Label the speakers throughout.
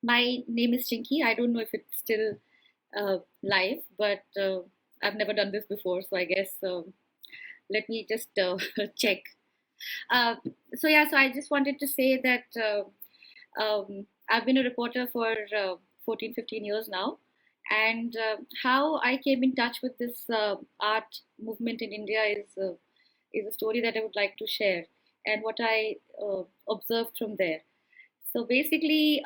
Speaker 1: My name is Chinky. I don't know if it's still live, but I've never done this before, so I guess let me just check. Uh, so I just wanted to say that I've been a reporter for 14, 15 years now. And how I came in touch with this art movement in India is a story that I would like to share and what I observed from there. So basically,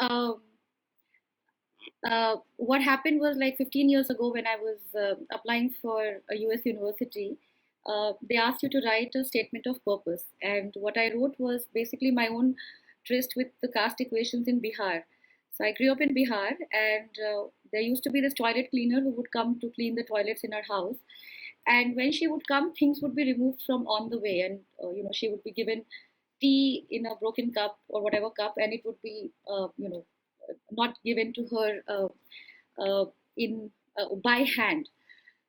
Speaker 1: what happened was like 15 years ago when I was applying for a US university, they asked you to write a statement of purpose. And what I wrote was basically my own tryst with the caste equations in Bihar. So I grew up in Bihar, and there used to be this toilet cleaner who would come to clean the toilets in our house. And when she would come, things would be removed from on the way, and she would be given tea in a broken cup or whatever cup, and it would be not given to her in by hand.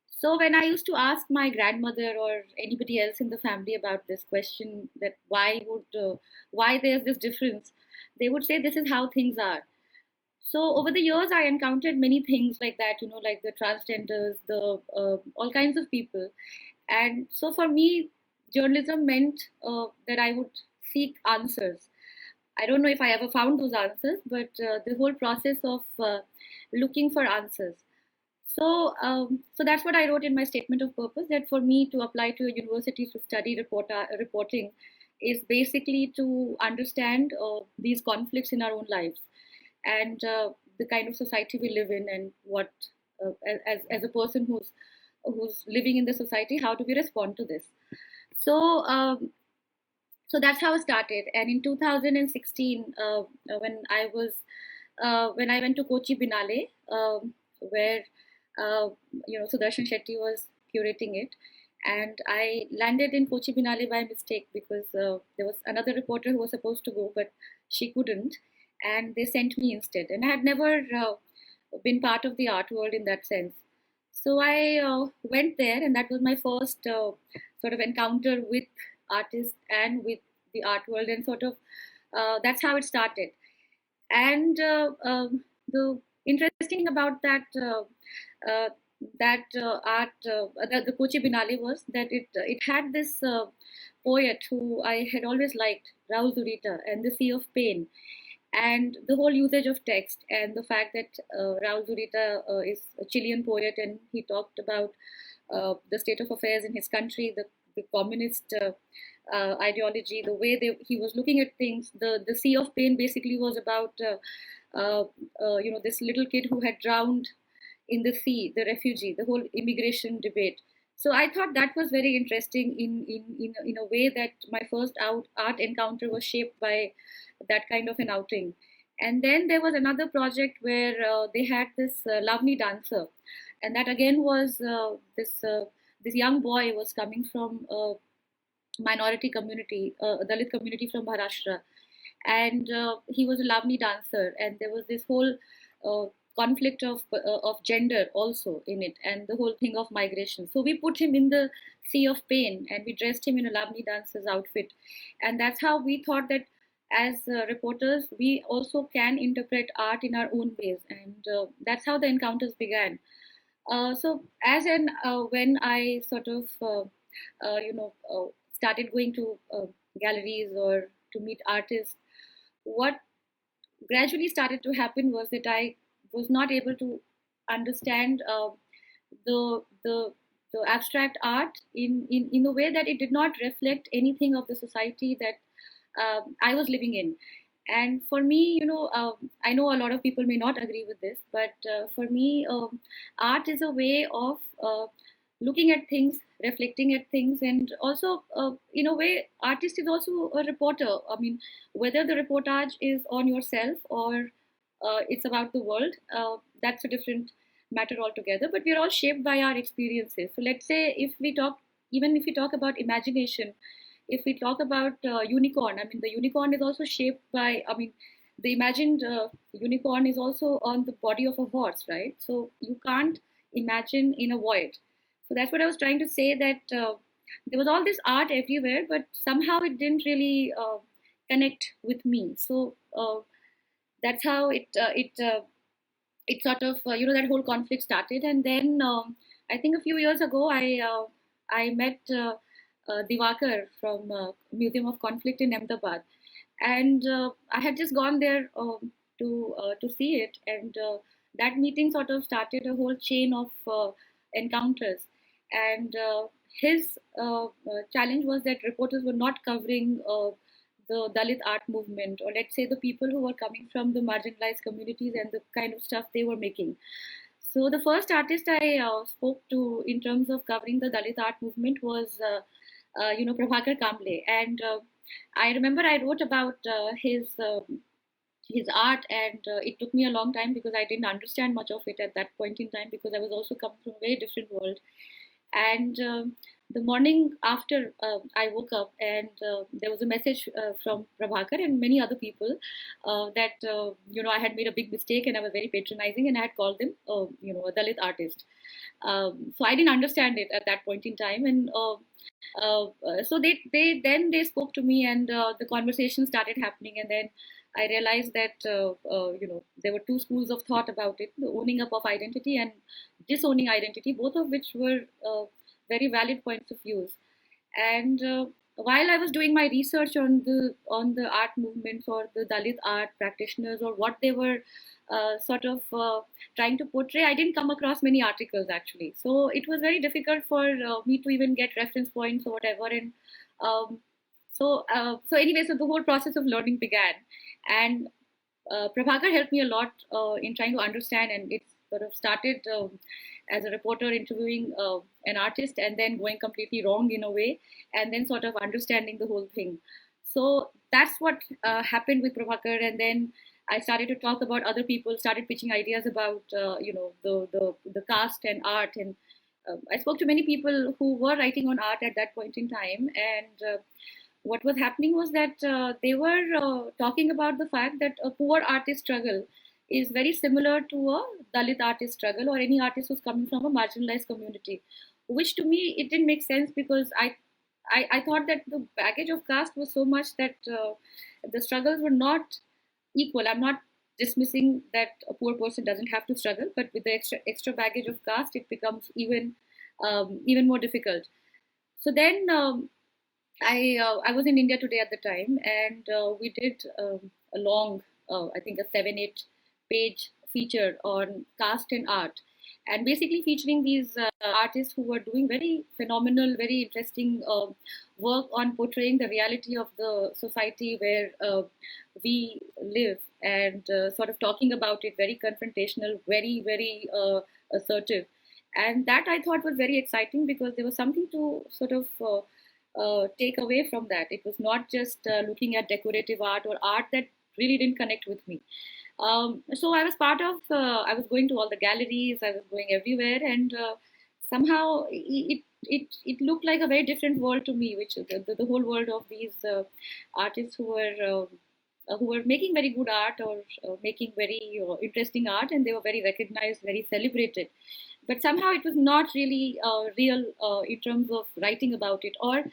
Speaker 1: So when I used to ask my grandmother or anybody else in the family about this question, that why there's this difference, they would say this is how things are. So over the years, I encountered many things like that, like the transgenders, the all kinds of people, and so for me, journalism meant that I would seek answers. I don't know if I ever found those answers, but the whole process of looking for answers. So that's what I wrote in my statement of purpose. That for me to apply to a university to study reporting is basically to understand these conflicts in our own lives and the kind of society we live in, and what, as a person who's living in the society, how do we respond to this? So so that's how it started. And in 2016, when I went to Kochi Biennale, where Sudarshan Shetty was curating it, and I landed in Kochi Biennale by mistake because there was another reporter who was supposed to go, but she couldn't, and they sent me instead. And I had never been part of the art world in that sense. So I went there, and that was my first sort of encounter with artists and with the art world, and sort of that's how it started. And the interesting about that art, the Kochi Binale, was that it had this poet who I had always liked, Raul Zurita, and the Sea of Pain, and the whole usage of text, and the fact that Raul Zurita is a Chilean poet, and he talked about the state of affairs in his country, the communist ideology, the way he was looking at things. The Sea of Pain basically was about this little kid who had drowned in the sea, the refugee, the whole immigration debate. So I thought that was very interesting in a way that my first art encounter was shaped by that kind of an outing. And then there was another project where they had this lovely dancer, and that again was this young boy was coming from a minority community, a Dalit community from Maharashtra, and he was a lovely dancer, and there was this whole uh, conflict of gender also in it, and the whole thing of migration. So we put him in the Sea of Pain, and we dressed him in a lovely dancer's outfit, and that's how we thought that as reporters we also can interpret art in our own ways, and that's how the encounters began. So as an when I sort of started going to galleries or to meet artists, what gradually started to happen was that I was not able to understand the the the abstract art in a way that it did not reflect anything of the society that I was living in. And for me, I know a lot of people may not agree with this, but for me, art is a way of looking at things, reflecting at things, and also, in a way, artist is also a reporter. I mean, whether the reportage is on yourself or it's about the world, that's a different matter altogether. But we're all shaped by our experiences. So let's say even if we talk about imagination, if we talk about unicorn, I mean, the unicorn is also shaped by, I mean, the imagined unicorn is also on the body of a horse, right? So you can't imagine in a void. So that's what I was trying to say, that there was all this art everywhere, but somehow it didn't really connect with me. So that's how it sort of that whole conflict started. And then I think a few years ago I met Divakar from Museum of Conflict in Ahmedabad, and I had just gone there to see it, and that meeting sort of started a whole chain of encounters. And his challenge was that reporters were not covering the Dalit art movement, or let's say the people who were coming from the marginalized communities and the kind of stuff they were making. So the first artist I spoke to in terms of covering the Dalit art movement was, Prabhakar Kamble, and I remember I wrote about his art, and it took me a long time because I didn't understand much of it at that point in time, because I was also coming from a very different world. And the morning after I woke up, and there was a message from Prabhakar and many other people that I had made a big mistake and I was very patronizing, and I had called him a Dalit artist. So I didn't understand it at that point in time, and so they spoke to me, and the conversation started happening, and then I realized that there were two schools of thought about it: the owning up of identity and disowning identity, both of which were very valid points of views. And while I was doing my research on the art movements or the Dalit art practitioners, or what they were trying to portray, I didn't come across many articles actually. So it was very difficult for me to even get reference points or whatever. And so anyway, so the whole process of learning began, and Prabhakar helped me a lot in trying to understand, and it sort of started as a reporter interviewing an artist and then going completely wrong in a way, and then sort of understanding the whole thing. So that's what happened with Prabhakar, and then I started to talk about other people, started pitching ideas about the caste and art, and I spoke to many people who were writing on art at that point in time, and what was happening was that they were talking about the fact that a poor artist struggle is very similar to a Dalit artist struggle, or any artist who's coming from a marginalized community, which to me it didn't make sense, because I thought that the baggage of caste was so much that the struggles were not equal. I'm not dismissing that a poor person doesn't have to struggle, but with the extra baggage of caste, it becomes even more difficult. So then I was in India today at the time, and we did a long, I think a 7-8 page feature on caste and art, and basically featuring these artists who were doing very phenomenal, very interesting work on portraying the reality of the society where we live, and sort of talking about it, very confrontational, very, very assertive. And that I thought was very exciting, because there was something to sort of take away from that. It was not just looking at decorative art or art that really didn't connect with me. So I was I was going to all the galleries, I was going everywhere, and somehow it looked like a very different world to me, which the whole world of these artists who were making very good art, or making very interesting art, and they were very recognized, very celebrated. But somehow it was not really real in terms of writing about it, or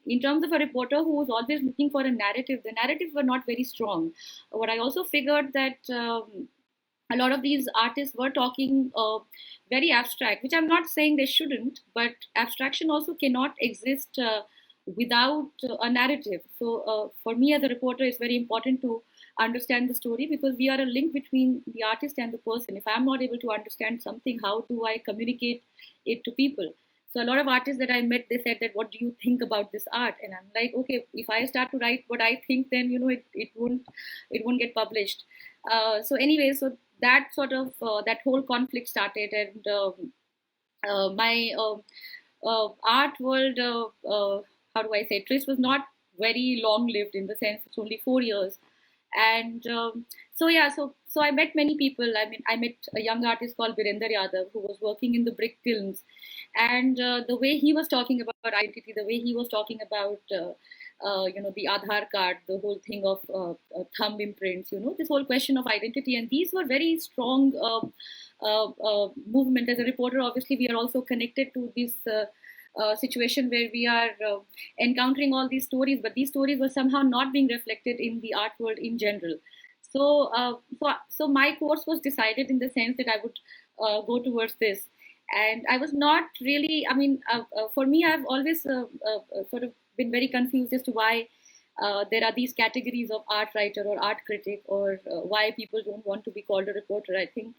Speaker 1: in terms of a reporter who was always looking for a narrative. The narratives were not very strong. What I also figured that a lot of these artists were talking very abstract, which I'm not saying they shouldn't, but abstraction also cannot exist without a narrative. So for me as a reporter, it's very important to understand the story, because we are a link between the artist and the person. If I'm not able to understand something, how do I communicate it to people? So a lot of artists that I met, they said that, what do you think about this art? And I'm like, okay, if I start to write what I think, then it won't get published. So anyway, so that sort of that whole conflict started, and my art world, how do I say, Tris was not very long lived, in the sense it's only 4 years. And so yeah, so I met many people. I mean, I met a young artist called Virender Yadav, who was working in the brick kilns, and the way he was talking about identity, the way he was talking about the Aadhaar card, the whole thing of thumb imprints, this whole question of identity, and these were very strong movement. As a reporter, obviously, we are also connected to this situation where we are encountering all these stories, but these stories were somehow not being reflected in the art world in general. So my course was decided in the sense that I would go towards this, and I was not really. I mean, for me, I've always sort of been very confused as to why there are these categories of art writer or art critic, or why people don't want to be called a reporter. I think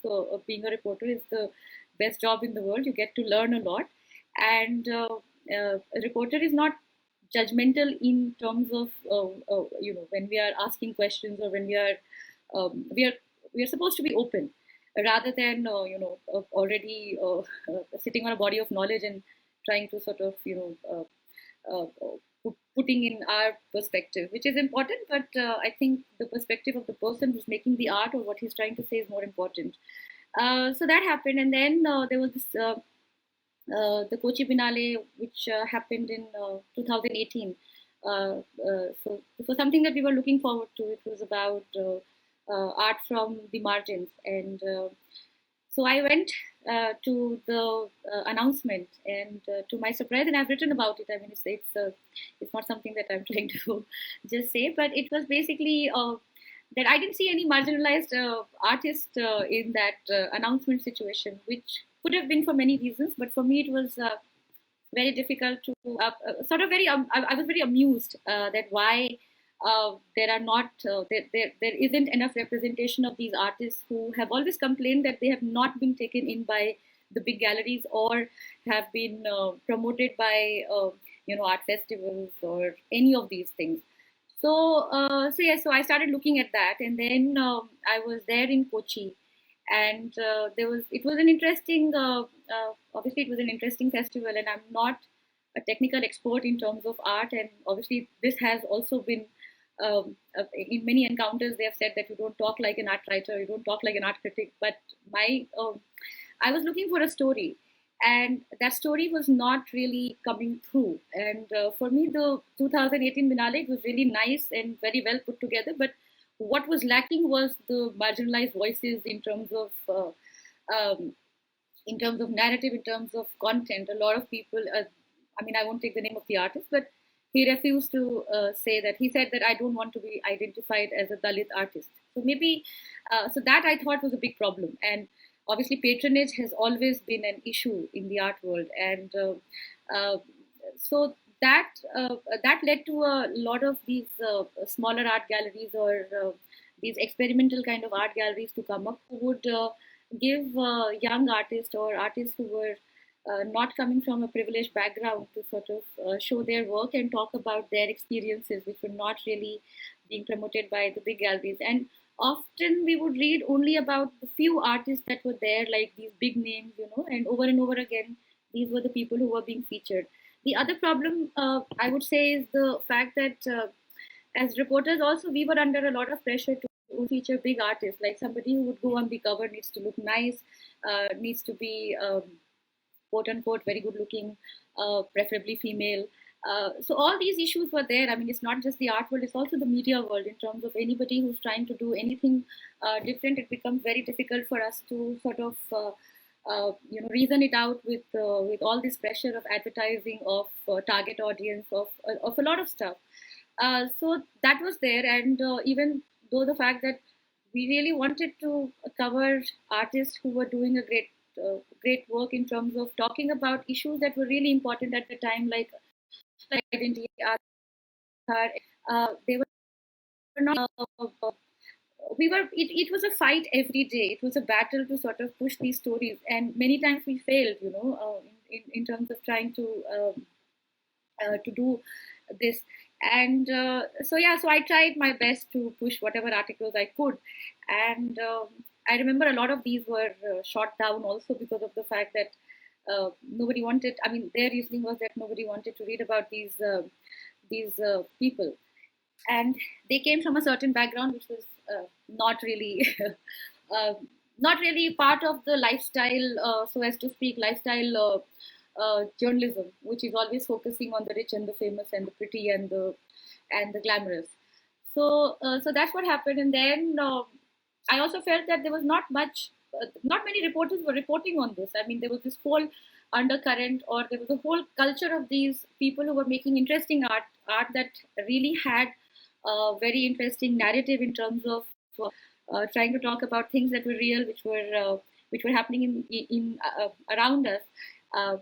Speaker 1: being a reporter is the best job in the world. You get to learn a lot, and a reporter is not judgmental in terms of when we are asking questions, or when we are supposed to be open rather than already sitting on a body of knowledge and trying to sort of putting in our perspective, which is important, but I think the perspective of the person who's making the art or what he's trying to say is more important. So that happened, and then there was this the Kochi Biennale, which happened in 2018. So it was something that we were looking forward to. It was about art from the margins, and so I went to the announcement, and to my surprise, and I've written about it. I mean, it's not something that I'm trying to just say, but it was basically that I didn't see any marginalized artist in that announcement situation, which could have been for many reasons, but for me it was very difficult to sort of very. I was very amused that why there are not there isn't enough representation of these artists who have always complained that they have not been taken in by the big galleries, or have been promoted by art festivals or any of these things. So I started looking at that, and then I was there in Kochi, and it was an interesting obviously it was an interesting festival, and I'm not a technical expert in terms of art, and obviously this has also been in many encounters they have said that you don't talk like an art writer, you don't talk like an art critic, but my I was looking for a story, and that story was not really coming through. And for me, the 2018 Biennale was really nice and very well put together. But what was lacking was the marginalized voices in terms of narrative, in terms of content. A lot of people, I mean, I won't take the name of the artist, but he refused to say that. He said that I don't want to be identified as a Dalit artist. So maybe, so that I thought was a big problem. And obviously, patronage has always been an issue in the art world, and so that led to a lot of these smaller art galleries, or these experimental kind of art galleries to come up, who would give young artists or artists who were not coming from a privileged background to sort of show their work and talk about their experiences, which were not really being promoted by the big galleries. And often we would read only about the few artists that were there, like these big names, and over again, these were the people who were being featured. The other problem, I would say, is the fact that as reporters, also, we were under a lot of pressure to feature big artists. Like somebody who would go on the cover needs to look nice, needs to be quote unquote very good looking, preferably female. So all these issues were there. I mean, it's not just the art world; it's also the media world. In terms of anybody who's trying to do anything different, it becomes very difficult for us to sort of reason it out with all this pressure of advertising, of target audience, of a lot of stuff. So that was there, and even though the fact that we really wanted to cover artists who were doing a great work in terms of talking about issues that were really important at the time, like identity, they were not. We were. It was a fight every day. It was a battle to sort of push these stories, and many times we failed. In terms of trying to do this. And so I tried my best to push whatever articles I could, and I remember a lot of these were shot down also because of the fact that nobody wanted. I mean, their reasoning was that nobody wanted to read about these people, and they came from a certain background which was not really uh, not really part of the lifestyle, so as to speak, lifestyle journalism, which is always focusing on the rich and the famous and the pretty and the glamorous. So that's what happened, and then I also felt that there was not many reporters were reporting on this. I mean, there was this whole undercurrent, or there was a whole culture of these people who were making interesting art that really had a very interesting narrative in terms of trying to talk about things that were real, which were happening in around us.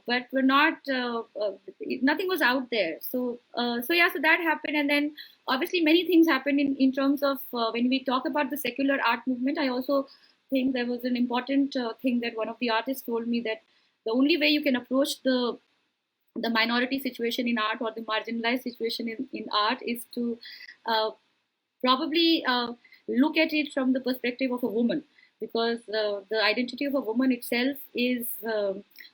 Speaker 1: But we're not. Nothing was out there. So yeah. So that happened, and then obviously many things happened in terms of when we talk about the secular art movement. I also think there was an important thing that one of the artists told me, that the only way you can approach the minority situation in art, or the marginalized situation in art, is to uh, probably look at it from the perspective of a woman, because the identity of a woman itself is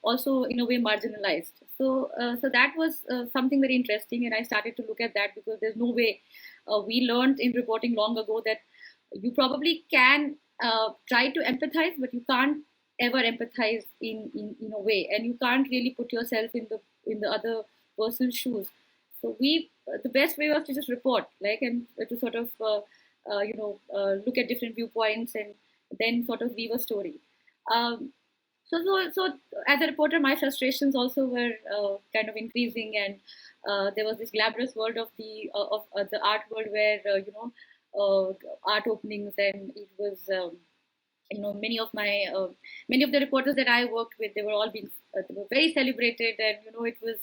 Speaker 1: also in a way marginalized. So that was something very interesting, and I started to look at that, because there's no way. We learned in reporting long ago that you probably can try to empathize, but you can't ever empathize in a way, and you can't really put yourself in the other person's shoes. So the best way was to just report, like, and to sort of look at different viewpoints, and then sort of weave a story. Um, so as a reporter, my frustrations also were kind of increasing, and there was this glamorous world of the art world, where art openings, and it was many of the reporters that I worked with, they were all being they were very celebrated, and it was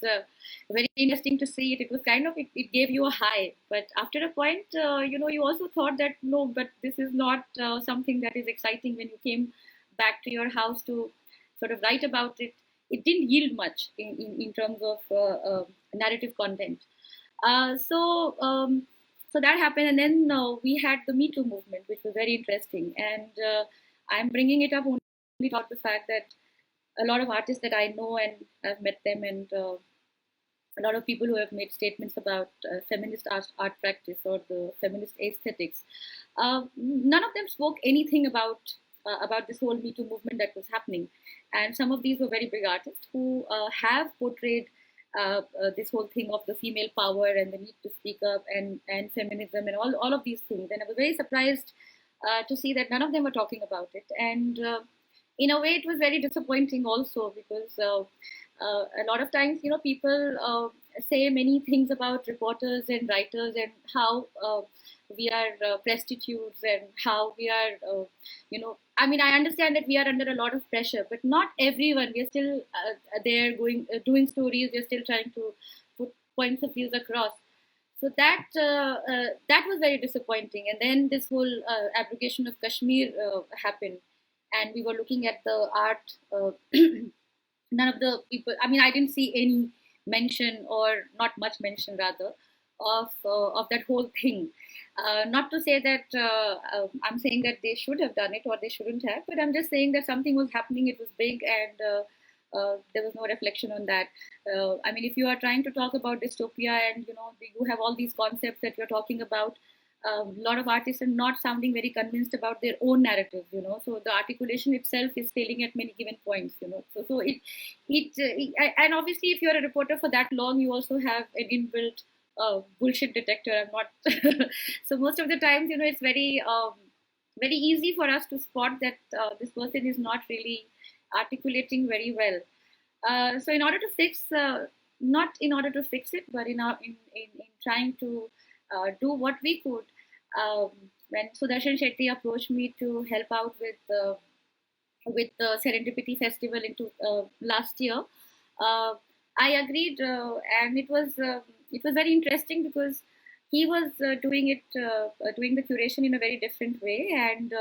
Speaker 1: very interesting to see it. It was kind of, it gave you a high, but after a point, you also thought that no, but this is not something that is exciting. When you came back to your house to sort of write about it, it didn't yield much in terms of narrative content. So that happened, and then we had the Me Too movement, which was very interesting, and I'm bringing it up only about the fact that a lot of artists that I know, and I've met them, and a lot of people who have made statements about feminist art practice, or the feminist aesthetics. None of them spoke anything about this whole Me Too movement that was happening, and some of these were very big artists who have portrayed this whole thing of the female power and the need to speak up, and feminism, and all of these things. And I was very surprised to see that none of them were talking about it. And in a way, it was very disappointing also, because a lot of times, people say many things about reporters and writers, and how we are prostitutes, and how we are, I mean, I understand that we are under a lot of pressure, but not everyone. We are still there doing stories. We are still trying to put points of views across. So that was very disappointing. And then this whole abrogation of Kashmir happened, and we were looking at the art. None of the people. I mean, I didn't see any mention, or not much mention rather, of that whole thing. Not to say that I'm saying that they should have done it or they shouldn't have, but I'm just saying that something was happening. It was big, and there was no reflection on that. I mean, if you are trying to talk about dystopia, and you have all these concepts that you're talking about, a lot of artists are not sounding very convinced about their own narrative. So the articulation itself is failing at many given points. So and obviously, if you're a reporter for that long, you also have an inbuilt bullshit detector. I'm not. So most of the times, it's very easy for us to spot that this person is not really articulating very well. So in order to fix, not in order to fix it, but in trying to do what we could, when Sudarshan Shetty approached me to help out with the Serendipity Festival into last year, I agreed, and it was very interesting, because he was doing the curation in a very different way, and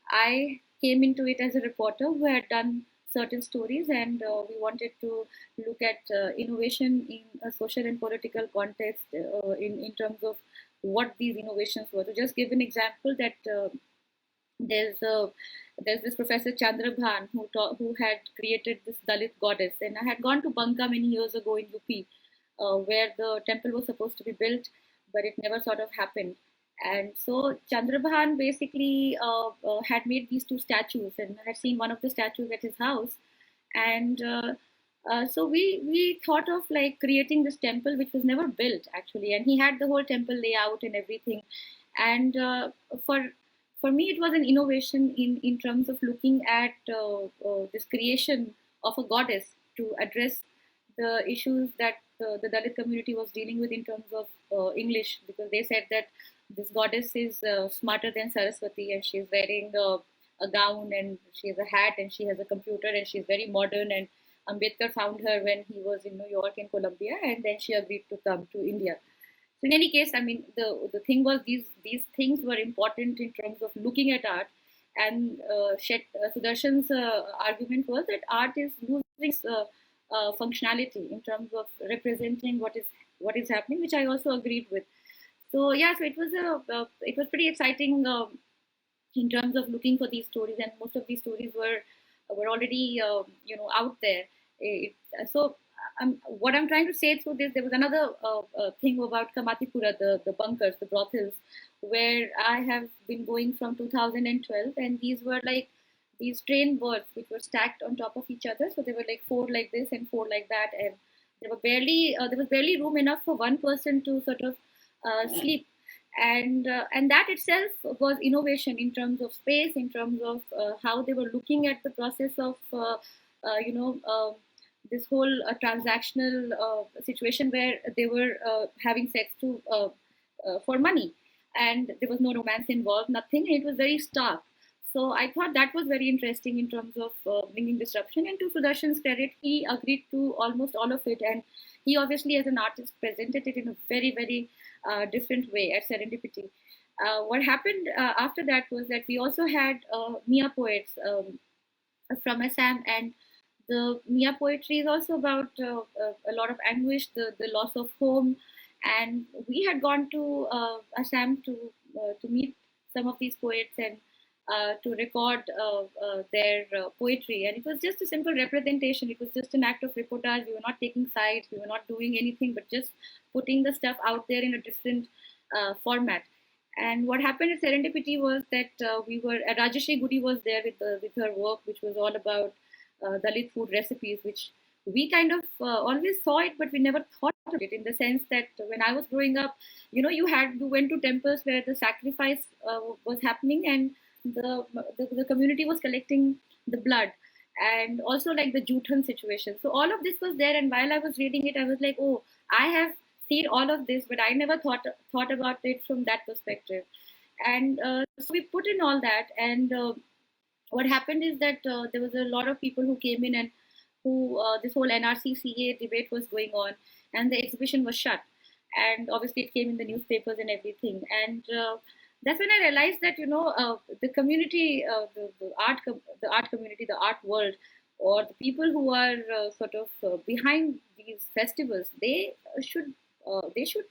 Speaker 1: I came into it as a reporter who had done certain stories, and we wanted to look at innovation in a social and political context, in terms of what these innovations were. To just give an example, that there's this Professor Chandrabhan who had created this Dalit goddess, and I had gone to Banka many years ago in UP, where the temple was supposed to be built, but it never sort of happened. And so Chandrabhan basically had made these two statues, and I had seen one of the statues at his house. And so we thought of like creating this temple, which was never built actually. And he had the whole temple layout and everything. And for me, it was an innovation in terms of looking at this creation of a goddess to address the issues that the Dalit community was dealing with in terms of English, because they said that this goddess is smarter than Saraswati, and she's wearing a gown, and she has a hat, and she has a computer, and she's very modern. And Ambedkar found her when he was in New York and Columbia, and then she agreed to come to India. So in any case, I mean, the thing was, these things were important in terms of looking at art, and Sudarshan's argument was that art is losing its functionality in terms of representing what is happening, which I also agreed with. So yeah, so it was pretty exciting in terms of looking for these stories, and most of these stories were already out there. So what I'm trying to say through this, there was another thing about Kamatipura, the bunkers, the brothels, where I have been going from 2012, and these were like these train berths which were stacked on top of each other. So they were like four like this and four like that, and there was barely room enough for one person to sort of sleep, and that itself was innovation in terms of space, in terms of how they were looking at the process of you know this whole transactional situation where they were having sex for money, and there was no romance involved, nothing. It was very stark. So I thought that was very interesting in terms of bringing disruption. And to Sudarshan's credit, he agreed to almost all of it, and he obviously, as an artist, presented it in a very, very different way at Serendipity. What happened after that was that we also had Mia poets from Assam, and the Mia poetry is also about a lot of anguish, the loss of home, and we had gone to Assam to meet some of these poets and to record their poetry. And it was just a simple representation. It was just an act of reportage. We were not taking sides. We were not doing anything, but just putting the stuff out there in a different format. And what happened at Serendipity was that Rajashri Gudi was there with her work, which was all about Dalit food recipes, which we kind of always saw it, but we never thought of it, in the sense that when I was growing up, you went to temples where the sacrifice was happening, and the community was collecting the blood, and also like the Juthan situation. So all of this was there, and while I was reading it, I was like, oh, I have seen all of this, but I never thought about it from that perspective. And so we put in all that, and what happened is that there was a lot of people who came in, and who this whole NRC-CA debate was going on, and the exhibition was shut. And obviously, it came in the newspapers and everything. And that's when I realized that the community, the art community, the art world, or the people who are sort of behind these festivals, they should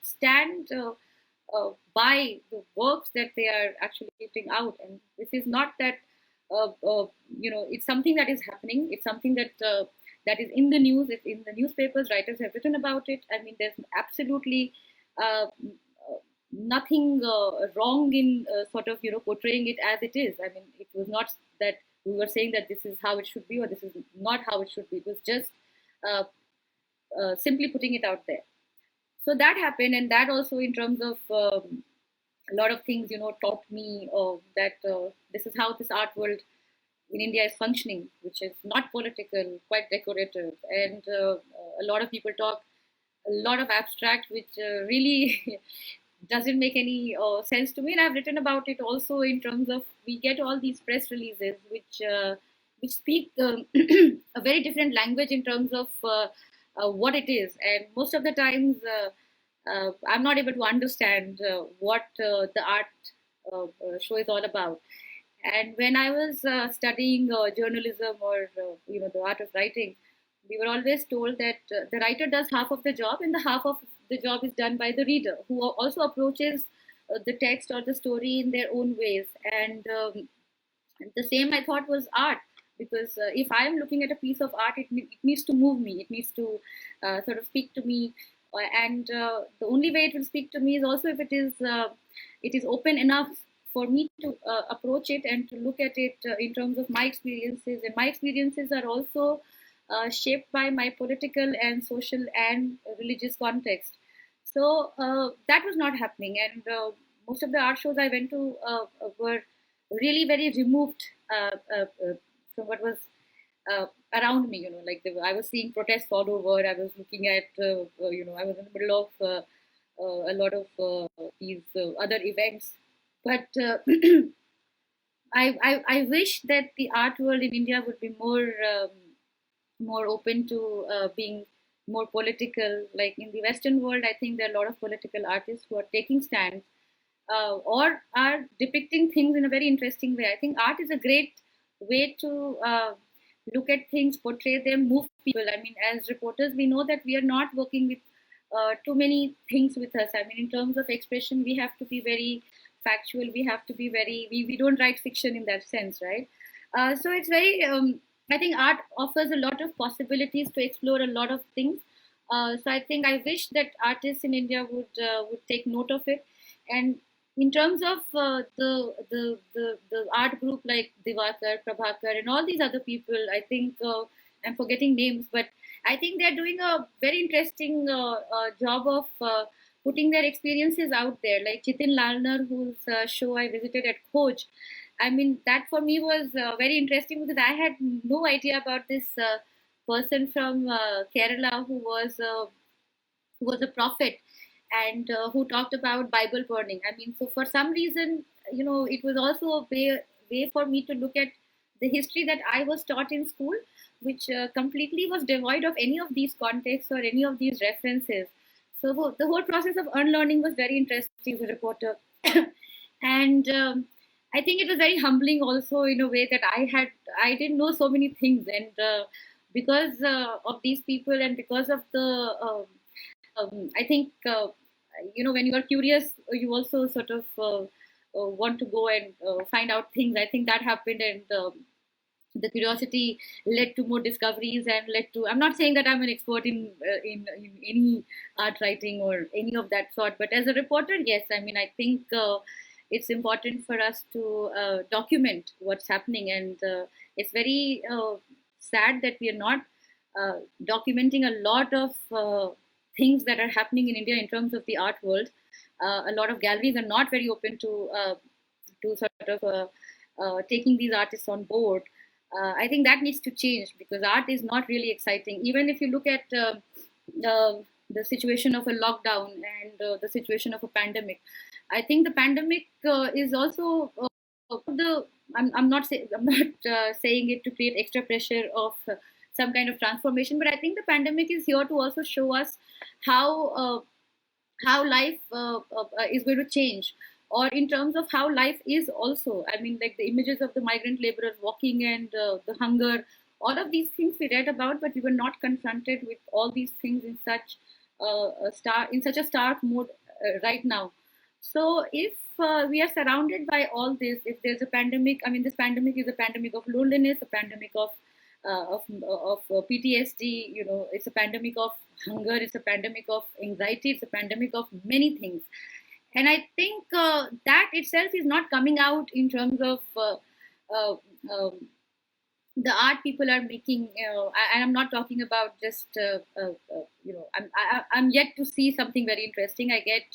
Speaker 1: stand by the works that they are actually putting out. And this is not that it's something that is happening. It's something that is in the news. It's in the newspapers. Writers have written about it. I mean, there's absolutely nothing wrong in sort of portraying it as it is. I mean, it was not that we were saying that this is how it should be or this is not how it should be. It was just simply putting it out there. So that happened, and that also, in terms of a lot of things, taught me that this is how this art world in India is functioning, which is not political, quite decorative, and a lot of people talk a lot of abstract, which really doesn't make any sense to me. And I've written about it also in terms of, we get all these press releases which speak a very different language in terms of what it is, and most of the times I'm not able to understand what the art show is all about. And when I was studying journalism or the art of writing, we were always told that the writer does half of the job, and the half of the job is done by the reader, who also approaches the text or the story in their own ways. And the same I thought was art, because if I am looking at a piece of art, it needs to move me. It needs to sort of speak to me, and the only way it will speak to me is also if it is open enough for me to approach it and to look at it in terms of my experiences. And my experiences are also shaped by my political and social and religious context. So that was not happening, and most of the art shows I went to were really very removed from what was around me. Like I was seeing protests all over. I was looking at, I was in the middle of a lot of these other events. But I wish that the art world in India would be more open to being more political. Like in the Western world, I think there are a lot of political artists who are taking stands or are depicting things in a very interesting way. I think art is a great way to look at things, portray them, move people. I mean, as reporters, we know that we are not working with too many things with us. I mean, in terms of expression, we have to be very factual. We have to be we don't write fiction in that sense, right? So it's very, I think art offers a lot of possibilities to explore a lot of things. So I think I wish that artists in India would take note of it. And in terms of the art group like Divakar, Prabhakar, and all these other people, I think I'm forgetting names, but I think they're doing a very interesting job of putting their experiences out there. Like Jitin Lalner, whose show I visited at Khoj. I mean, that for me was very interesting because I had no idea about this person from Kerala who was a prophet and who talked about Bible burning. I mean, so for some reason, it was also a way for me to look at the history that I was taught in school, which completely was devoid of any of these contexts or any of these references. So the whole process of unlearning was very interesting as a reporter. And I think it was very humbling also in a way that I didn't know so many things. And because of these people and because of I think, when you are curious, you also sort of want to go and find out things. I think that happened, and the curiosity led to more discoveries and led to. I'm not saying that I'm an expert in any art writing or any of that sort, but as a reporter, yes. I mean, I think it's important for us to document what's happening, and it's very sad that we are not documenting a lot of things that are happening in India in terms of the art world. A lot of galleries are not very open to sort of taking these artists on board. I think that needs to change because art is not really exciting. Even if you look at the situation of a lockdown and the situation of a pandemic, I think the pandemic is also I'm not saying it to create extra pressure of some kind of transformation, but I think the pandemic is here to also show us how life is going to change, or in terms of how life is also. I mean, like the images of the migrant laborers walking and the hunger, all of these things we read about, but we were not confronted with all these things in such a stark mode right now. So if we are surrounded by all this, if there's a pandemic, I mean, this pandemic is a pandemic of loneliness, a pandemic of PTSD. It's a pandemic of hunger. It's a pandemic of anxiety. It's a pandemic of many things. And I think that itself is not coming out in terms of uh, um, the art people are making. And I'm not talking about just I'm yet to see something very interesting. I get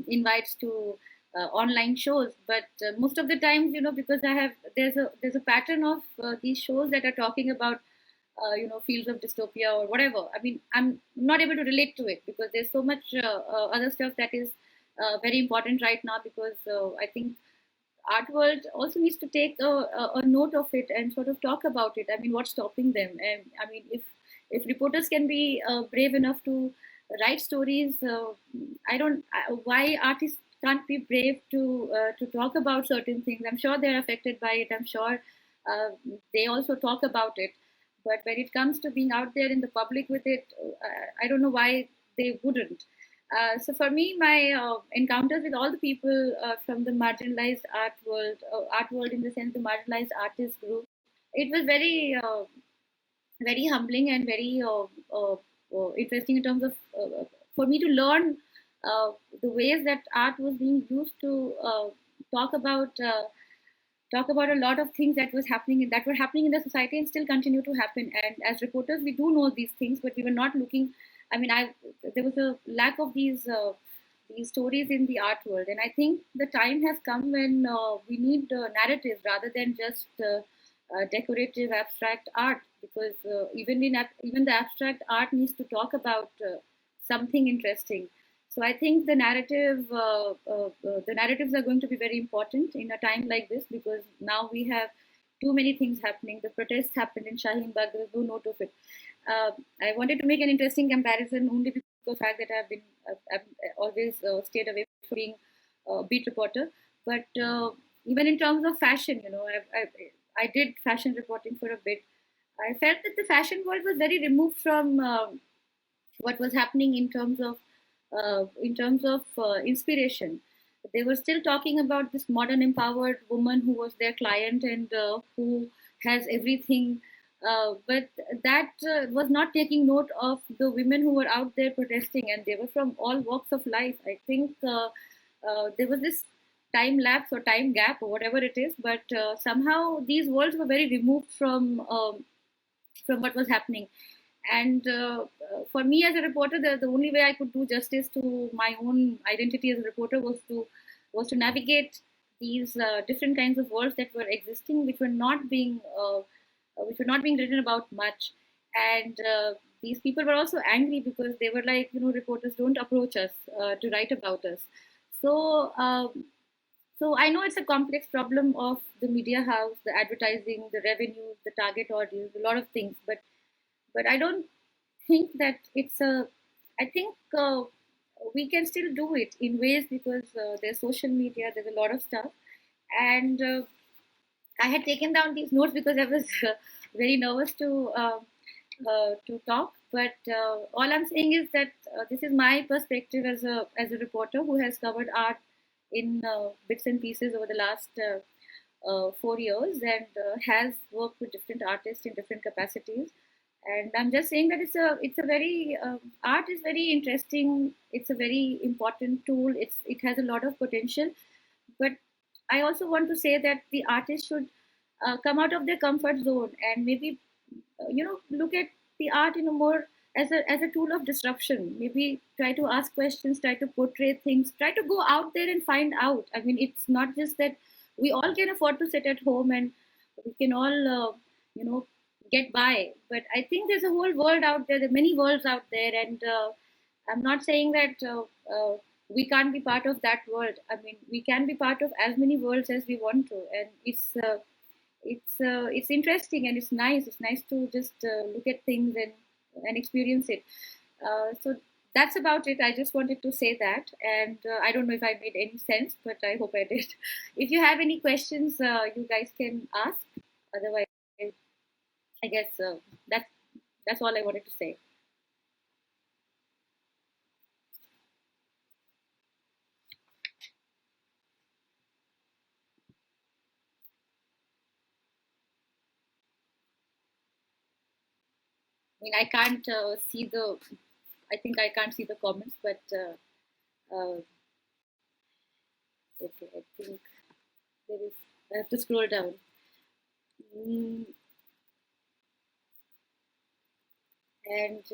Speaker 1: invites to online shows, but most of the times, because there's a pattern of these shows that are talking about fields of dystopia or whatever. I mean, I'm not able to relate to it because there's so much other stuff that is very important right now, because I think art world also needs to take a note of it and sort of talk about it. I mean, what's stopping them? And I mean, if reporters can be brave enough to write stories, why artists can't be brave to talk about certain things? I'm sure they're affected by it. I'm sure they also talk about it. But when it comes to being out there in the public with it, I don't know why they wouldn't. So for me, my encounters with all the people from the marginalized art world in the sense the marginalized artist group, it was very humbling and very interesting in terms of for me to learn the ways that art was being used to talk about uh, talk about a lot of things that were happening in the society and still continue to happen. And as reporters, we do know these things, but we were not looking. I mean, I there was a lack of these stories in the art world, and I think the time has come when we need narratives rather than just decorative abstract art, because even the abstract art needs to talk about something interesting. So I think the narratives are going to be very important in a time like this, because now we have too many things happening. The protests happened in Shaheen Bagh. There was no note of it. Uh, I wanted to make an interesting comparison only because of the fact that I've always stayed away from being a beat reporter. But even in terms of fashion, I did fashion reporting for a bit. I felt that the fashion world was very removed from what was happening in terms of inspiration. They were still talking about this modern empowered woman who was their client and who has everything, but that was not taking note of the women who were out there protesting, and they were from all walks of life. I think there was this time lapse or time gap or whatever it is, but somehow these worlds were very removed from what was happening. And for me as a reporter, the only way I could do justice to my own identity as a reporter was to navigate these different kinds of worlds that were existing, which were not being written about much. And these people were also angry because they were like, reporters don't approach us to write about us. So um, so I know it's a complex problem of the media house, the advertising, the revenue, the target audience, a lot of things, but I don't think that it's a. I think we can still do it in ways, because there's social media, there's a lot of stuff, and I had taken down these notes because I was very nervous to talk. But all I'm saying is that this is my perspective as a reporter who has covered art in bits and pieces over the last 4 years, and has worked with different artists in different capacities. And I'm just saying that it's a very art is very interesting. It's a very important tool. It has a lot of potential, but I also want to say that the artist should come out of their comfort zone and maybe look at the art in a more as a tool of disruption. Maybe try to ask questions, try to portray things, try to go out there and find out. I mean, it's not just that we all can afford to sit at home and we can all you know get by, but I think there's a whole world out there. There are many worlds out there, and I'm not saying that we can't be part of that world. I mean, we can be part of as many worlds as we want to, and it's interesting and it's nice. It's nice to just look at things and experience it. So that's about it. I just wanted to say that, and I don't know if I made any sense, but I hope I did. If you have any questions, you guys can ask. Otherwise, I guess that's all I wanted to say. I mean, I can't see the. I think I can't see the comments, but okay, I think there is. I have to scroll down. Mm, and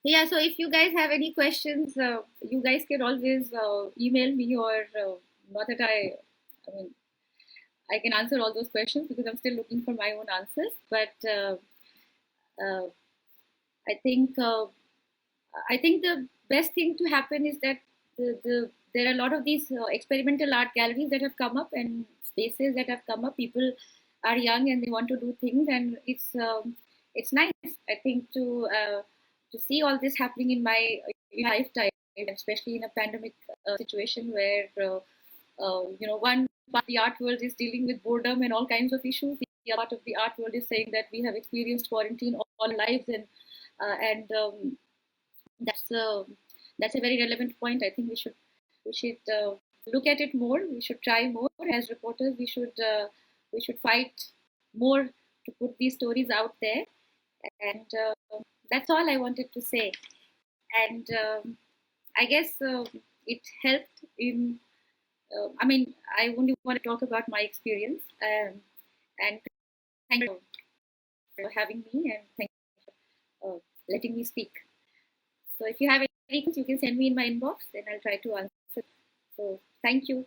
Speaker 1: yeah, so if you guys have any questions, you guys can always email me, or not that I mean, I can answer all those questions because I'm still looking for my own answers. But uh, I think the best thing to happen is that there are a lot of these experimental art galleries that have come up, and spaces that have come up. People are young and they want to do things, and it's nice. I think to see all this happening in my lifetime, especially in a pandemic situation where one part of the art world is dealing with boredom and all kinds of issues. The other part of the art world is saying that we have experienced quarantine all our lives, and that's a that's a very relevant point. I think we should look at it more. We should try more as reporters. We should fight more to put these stories out there, and that's all I wanted to say. And I guess it helped in. I mean, I only want to talk about my experience, and thank you for having me, and thank you for letting me speak. So if you have any questions, you can send me in my inbox, and I'll try to answer. So thank you.